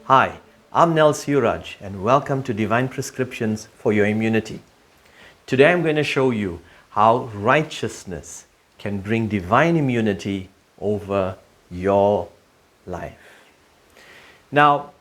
Hi, I'm Nel Suraj and welcome to Divine Prescriptions for Your Immunity. Today I'm going to show you how righteousness can bring divine immunity over your life. Now,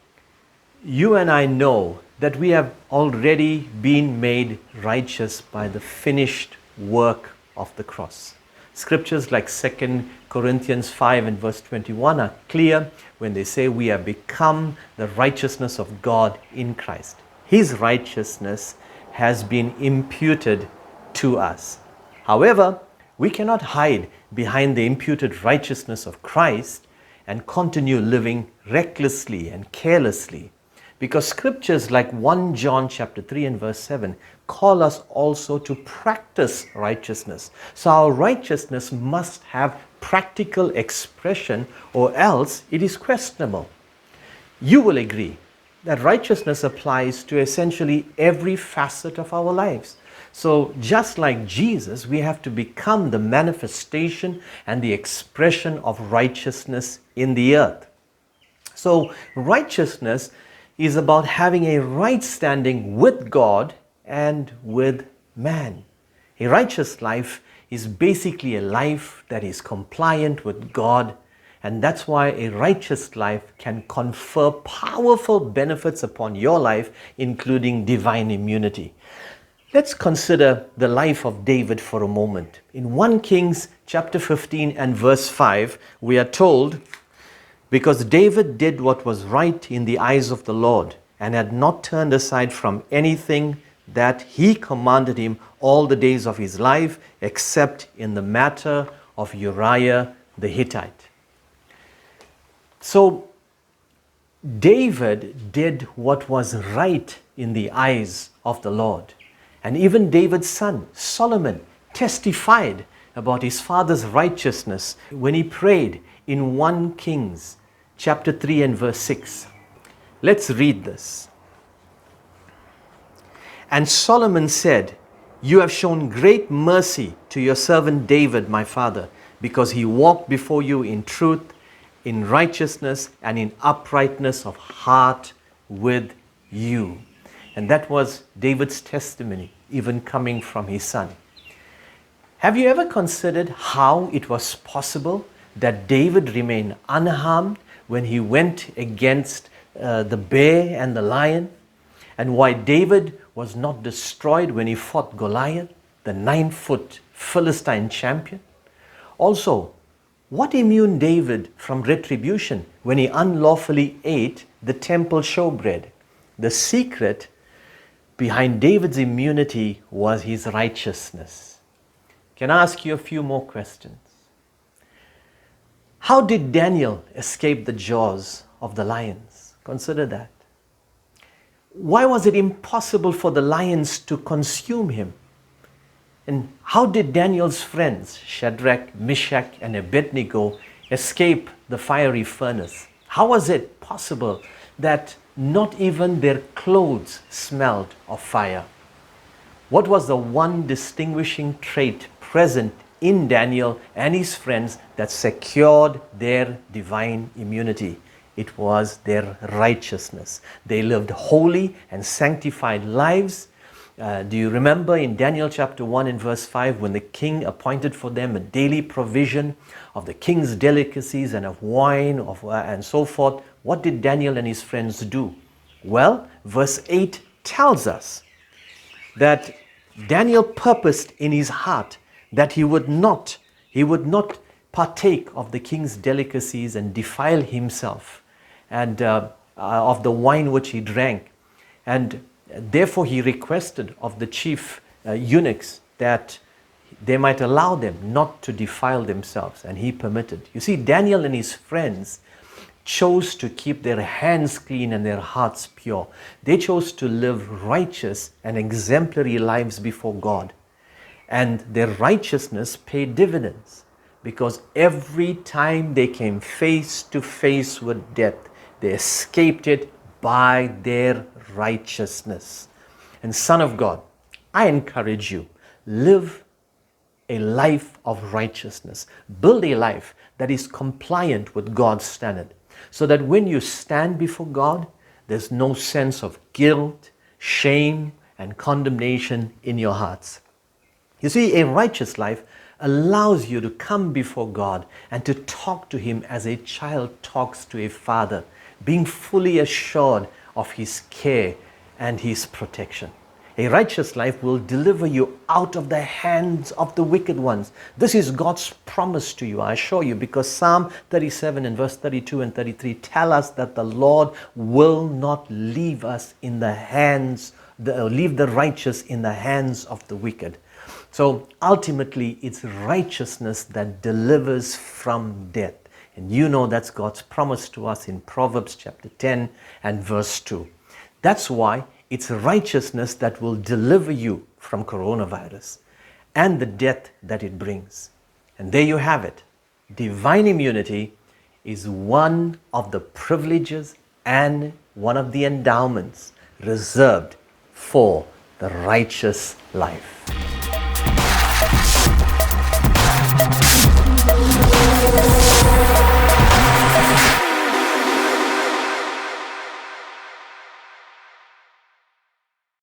you and I know that we have already been made righteous by the finished work of the cross. Scriptures like 2 Corinthians 5 and verse 21 are clear when they say we have become the righteousness of God in Christ. His righteousness has been imputed to us. However, we cannot hide behind the imputed righteousness of Christ and continue living recklessly and carelessly, because scriptures like 1 John chapter 3 and verse 7 call us also to practice righteousness. So our righteousness must have practical expression, or else it is questionable. You will agree that righteousness applies to essentially every facet of our lives. So just like Jesus, we have to become the manifestation and the expression of righteousness in the earth. So righteousness is about having a right standing with God and with man. A righteous life is basically a life that is compliant with God, and that's why a righteous life can confer powerful benefits upon your life, including divine immunity. Let's consider the life of David for a moment. In 1 Kings chapter 15 and verse 5, we are told, because David did what was right in the eyes of the Lord and had not turned aside from anything that he commanded him all the days of his life, except in the matter of Uriah the Hittite. So David did what was right in the eyes of the Lord. And even David's son, Solomon, testified about his father's righteousness when he prayed in 1 Kings chapter 3 and verse 6. Let's read this. And Solomon said, "You have shown great mercy to your servant David, my father, because he walked before you in truth, in righteousness, and in uprightness of heart with you." And that was David's testimony, even coming from his son. Have you ever considered how it was possible that David remained unharmed when he went against the bear and the lion? And why David was not destroyed when he fought Goliath, the 9-foot Philistine champion? Also, what immune David from retribution when he unlawfully ate the temple showbread? The secret behind David's immunity was his righteousness. Can I ask you a few more questions? How did Daniel escape the jaws of the lions? Consider that. Why was it impossible for the lions to consume him? And how did Daniel's friends, Shadrach, Meshach, and Abednego, escape the fiery furnace? How was it possible that not even their clothes smelled of fire? What was the one distinguishing trait present in Daniel and his friends that secured their divine immunity? It was their righteousness. They lived holy and sanctified lives. Do you remember in Daniel chapter 1 and verse 5 when the king appointed for them a daily provision of the king's delicacies and of wine and so forth? What did Daniel and his friends do? Well, verse 8 tells us that Daniel purposed in his heart that he would not partake of the king's delicacies and defile himself and of the wine which he drank. And therefore he requested of the chief eunuchs that they might allow them not to defile themselves, and he permitted. You see, Daniel and his friends chose to keep their hands clean and their hearts pure. They chose to live righteous and exemplary lives before God. And their righteousness paid dividends, because every time they came face to face with death, they escaped it by their righteousness. And son of God, I encourage you, live a life of righteousness. Build a life that is compliant with God's standard, so that when you stand before God, There's no sense of guilt, shame, and condemnation in your hearts. You see, a righteous life allows you to come before God and to talk to Him as a child talks to a father, being fully assured of His care and His protection. A righteous life will deliver you out of the hands of the wicked ones. This is God's promise to you, I assure you, because Psalm 37 and verse 32 and 33 tell us that the Lord will not leave us in the hands, leave the righteous in the hands of the wicked. So ultimately, it's righteousness that delivers from death. And you know that's God's promise to us in Proverbs chapter 10 and verse 2. That's why it's righteousness that will deliver you from coronavirus and the death that it brings. And there you have it. Divine immunity is one of the privileges and one of the endowments reserved for the righteous life.